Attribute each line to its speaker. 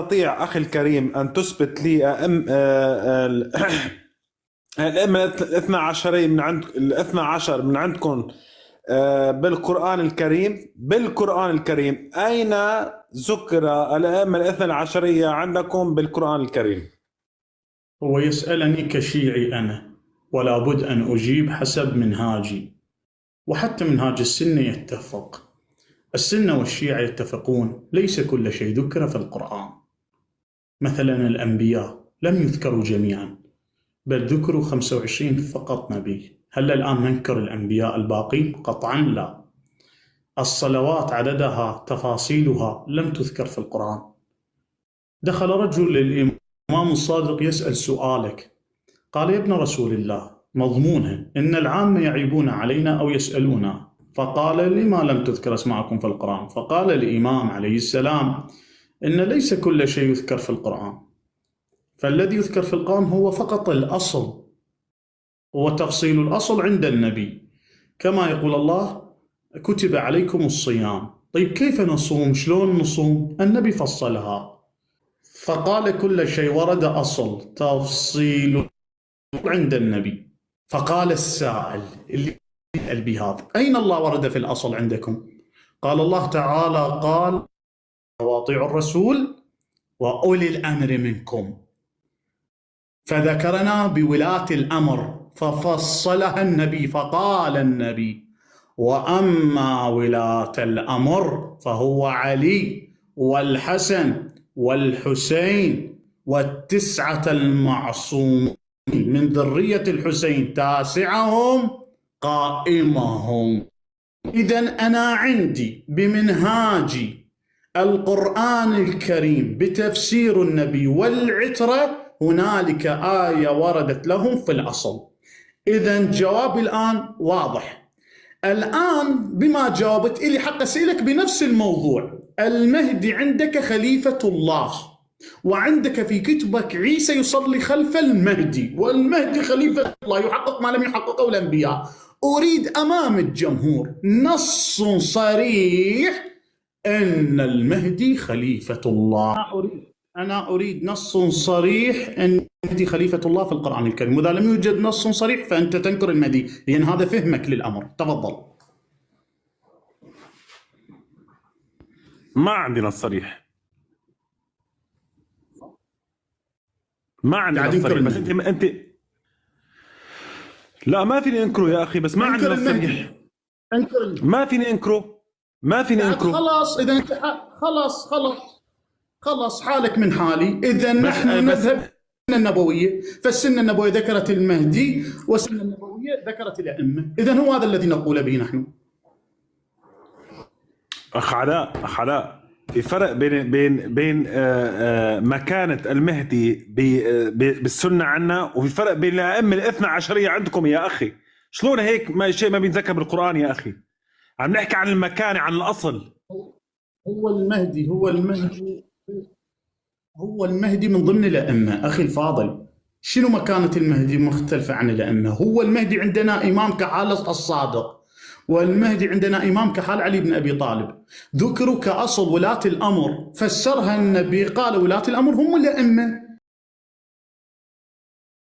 Speaker 1: تستطيع أخي الكريم أن تثبت لي الأئمة الاثنى عشرية الاثنى عشر من عندكم بالقرآن الكريم أين ذكر الأئمة الاثنى عشرية عندكم بالقرآن الكريم؟
Speaker 2: هو يسألني كشيعي أنا، ولا بد أن أجيب حسب منهاجي، وحتى منهاج السنة يتفق. السنة والشيعة يتفقون ليس كل شيء ذكر في القرآن. مثلا الأنبياء لم يذكروا جميعا، بل ذكروا 25 فقط نبي. هل الآن ننكر الأنبياء الباقين؟ قطعا لا. الصلوات عددها تفاصيلها لم تذكر في القرآن. دخل رجل للإمام الصادق يسأل سؤالك، قال: يا ابن رسول الله، مضمونها إن العامة يعيبون علينا أو يسألونا، فقال: لما لم تذكر اسماءكم في القرآن؟ فقال الإمام عليه السلام: إن ليس كل شيء يذكر في القرآن، فالذي يذكر في القرآن هو فقط الأصل، وتفصيل الأصل عند النبي، كما يقول الله: كتب عليكم الصيام. طيب كيف نصوم؟ شلون نصوم؟ النبي فصلها، فقال كل شيء ورد أصل تفصيل عند النبي. فقال السائل اللي يسأل بهذا: أين الله ورد في الأصل عندكم؟ قال الله تعالى: قال: وأطيعوا الرسول وأولي الأمر منكم. فذكرنا بولاة الأمر ففصلها النبي، فقال النبي: وأما ولاة الأمر فهو علي والحسن والحسين والتسعة المعصومين من ذرية الحسين، تاسعهم قائمهم. إذن أنا عندي بمنهاجي القرآن الكريم بتفسير النبي والعترة هنالك آية وردت لهم في الأصل. إذن جوابي الآن واضح. الآن بما جاوبت إلي حق أسألك بنفس الموضوع. المهدي عندك خليفة الله، وعندك في كتبك عيسى يصلي خلف المهدي، والمهدي خليفة الله يحقق ما لم يحققه الأنبياء. أريد أمام الجمهور نص صريح أن المهدي خليفة الله. أنا أريد نص صريح أن المهدي خليفة الله في القرآن الكريم، وإذا لم يوجد نص صريح فأنت تنكر المهدي، لأن هذا فهمك للأمر. تفضل.
Speaker 1: ما عندي نص صريح، ما عندي نص صريح، بس أنت لا، ما فيني أنكره يا أخي، بس ما عندي نص صريح. ما فيني أنكره، ما فيني أنكره.
Speaker 2: خلاص إذا أنت خلاص حالك من حالي. إذا نحن نذهب النبوية، فالسنة النبوية ذكرت المهدي، والسنة النبوية ذكرت الأئمة. إذا هو هذا الذي نقول به نحن.
Speaker 1: أخ علاء، في فرق بين مكانة المهدي بالسنة عنا، وفي فرق بين الأئمة الاثنى عشرية عندكم يا أخي. شلون هيك شيء ما بينذكر بالقرآن يا أخي؟ عم نحكي عن المكانة، عن الأصل.
Speaker 2: هو المهدي من ضمن الأئمة. أخي الفاضل، شنو مكانة المهدي مختلفة عن الأئمة؟ هو المهدي عندنا إمام كحال الصادق، والمهدي عندنا إمام كحال علي بن أبي طالب. ذكروا كأصل ولاة الأمر، فسرها النبي قال ولاة الأمر هم الأئمة.